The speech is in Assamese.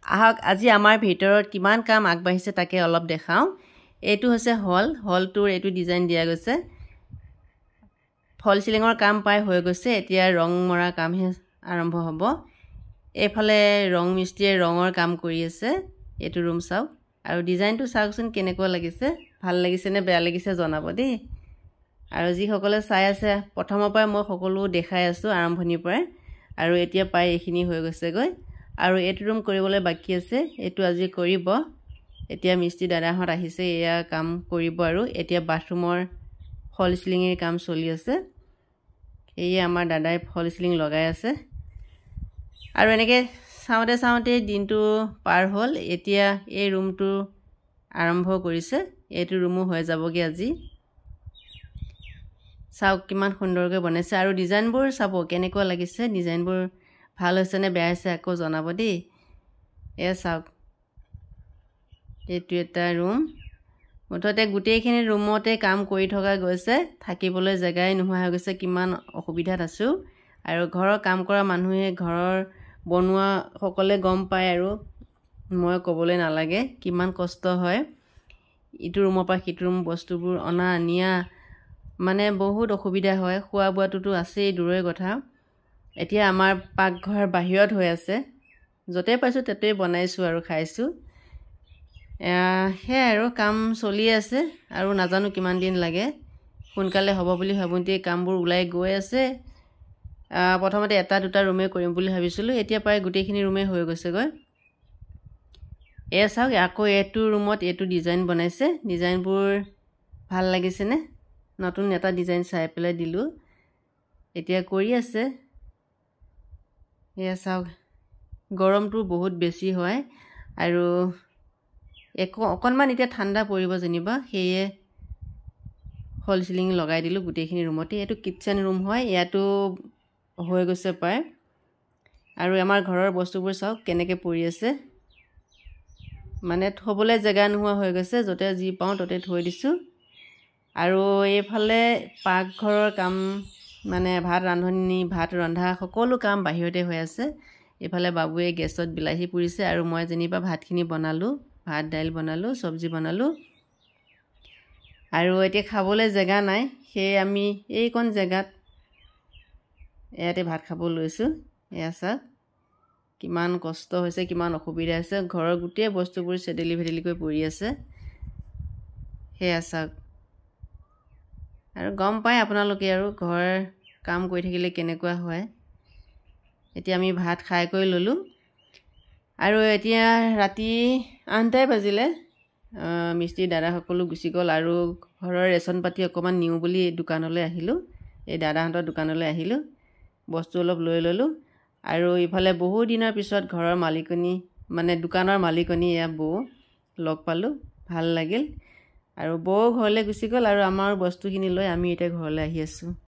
আহক আজি আমাৰ ভিতৰত কিমান কাম আগবাঢ়িছে তাকে অলপ দেখাওঁ। এইটো হৈছে হলটোৰ এইটো ডিজাইন দিয়া গৈছে। ফল চিলিঙৰ কাম প্ৰায় হৈ গৈছে, এতিয়া ৰং মৰা কামহে আৰম্ভ হ'ব। এইফালে ৰং মিস্ত্ৰীয়ে ৰঙৰ কাম কৰি আছে। এইটো ৰুম চাওক আৰু ডিজাইনটো চাওকচোন কেনেকুৱা লাগিছে, ভাল লাগিছে নে বেয়া লাগিছে জনাব দেই। আৰু যিসকলে চাই আছে প্ৰথমৰ পৰাই মই সকলো দেখাই আছোঁ আৰম্ভণিৰ পৰাই, আৰু এতিয়া প্ৰায় এইখিনি হৈ গৈছেগৈ। আৰু এইটো ৰুম কৰিবলৈ বাকী আছে, এইটো আজি কৰিব। এতিয়া মিস্ত্ৰী দাদাহঁত আহিছে, এয়া কাম কৰিব। আৰু এতিয়া বাথৰুমৰ ফল চিলিঙৰ কাম চলি আছে। এয়ে আমাৰ দাদাই ফল চিলিং লগাই আছে। আৰু এনেকৈ চাওঁতে দিনটো পাৰ হ'ল। এতিয়া এই ৰুমটো আৰম্ভ কৰিছে, এইটো ৰুমো হৈ যাবগৈ আজি। চাওক কিমান সুন্দৰকৈ বনাইছে, আৰু ডিজাইনবোৰ চাব কেনেকুৱা লাগিছে, ডিজাইনবোৰ ভাল হৈছে নে বেয়া হৈছে আকৌ জনাব দেই। এয়া চাওক এইটো এটা ৰুম, মুঠতে গোটেইখিনি ৰুমতে কাম কৰি থকা গৈছে, থাকিবলৈ জেগাই নোহোৱা হৈ গৈছে, কিমান অসুবিধাত আছোঁ। আৰু ঘৰৰ কাম কৰা মানুহে, ঘৰৰ বনোৱাসকলে গম পায়, আৰু মই ক'বলৈ নালাগে কিমান কষ্ট হয়। ইটো ৰুমৰ পৰা সিটো ৰুম বস্তুবোৰ অনা নিয়া, মানে বহুত অসুবিধা হয়। খোৱা বোৱাটোতো আছেই দূৰৰে কথা। এতিয়া আমাৰ পাকঘৰ বাহিৰত হৈ আছে, য'তে পাইছোঁ তাতেই বনাইছোঁ আৰু খাইছোঁ। সেয়াই আৰু কাম চলি আছে, আৰু নাজানো কিমান দিন লাগে। সোনকালে হ'ব বুলি ভাবোঁতেই কামবোৰ ওলাই গৈ আছে। প্ৰথমতে এটা দুটা ৰুমেই কৰিম বুলি ভাবিছিলোঁ, এতিয়া প্ৰায় গোটেইখিনি ৰুমেই হৈ গৈছেগৈ। এয়া চাওক আকৌ এইটো ৰুমত এইটো ডিজাইন বনাইছে, ডিজাইনবোৰ ভাল লাগিছেনে? নতুন এটা ডিজাইন চাই পেলাই দিলোঁ, এতিয়া কৰি আছে। এয়া চাওক গৰমটো বহুত বেছি হয়, আৰু অকণমান এতিয়া ঠাণ্ডা পৰিব যেনিবা, সেয়ে ফল চিলিং লগাই দিলোঁ গোটেইখিনি ৰুমতে। এইটো কিটচেন ৰুম হয়, ইয়াতো হৈ গৈছে প্ৰায়। আৰু আমাৰ ঘৰৰ বস্তুবোৰ চাওক কেনেকৈ পৰি আছে, মানে থ'বলৈ জেগা নোহোৱা হৈ গৈছে, য'তে যি পাওঁ ত'তে থৈ দিছোঁ। আৰু এইফালে পাকঘৰৰ কাম, মানে ভাত ৰন্ধা সকলো কাম বাহিৰতে হৈ আছে। এইফালে বাবুৱে গেছত বিলাহী পুৰিছে, আৰু মই যেনিবা ভাতখিনি বনালোঁ, ভাত দাইল বনালোঁ, চব্জি বনালোঁ। আৰু এতিয়া খাবলৈ জেগা নাই, সেয়ে আমি এইকণ জেগাত ইয়াতে ভাত খাব লৈছোঁ। এয়া চাওক কিমান কষ্ট হৈছে, কিমান অসুবিধা হৈছে, ঘৰৰ গোটেই বস্তুবোৰ চেদেলি ভেদেলিকৈ পৰি আছে। সেয়া চাওক, আৰু গম পায় আপোনালোকে আৰু ঘৰ কাম কৰি থাকিলে কেনেকুৱা হয়। এতিয়া আমি ভাত খাই কৰি ল'লোঁ, আৰু এতিয়া ৰাতি 8টাই বাজিলে। মিস্ত্ৰী দাদাসকলো গুচি গ'ল, আৰু ঘৰৰ ৰেচন পাতি অকণমান নিওঁ বুলি দোকানলৈ আহিলোঁ, এই দাদাহঁতৰ দোকানলৈ আহিলোঁ, বস্তু অলপ লৈ ল'লোঁ। আৰু ইফালে বহু দিনৰ পিছত ঘৰৰ মালিকনী, মানে দোকানৰ মালিকনী, এয়া বৌ লগ পালোঁ, ভাল লাগিল। আৰু বৌ ঘৰলৈ গুচি গ'ল, আৰু আমাৰ বস্তুখিনি লৈ আমি এতিয়া ঘৰলৈ আহি আছোঁ।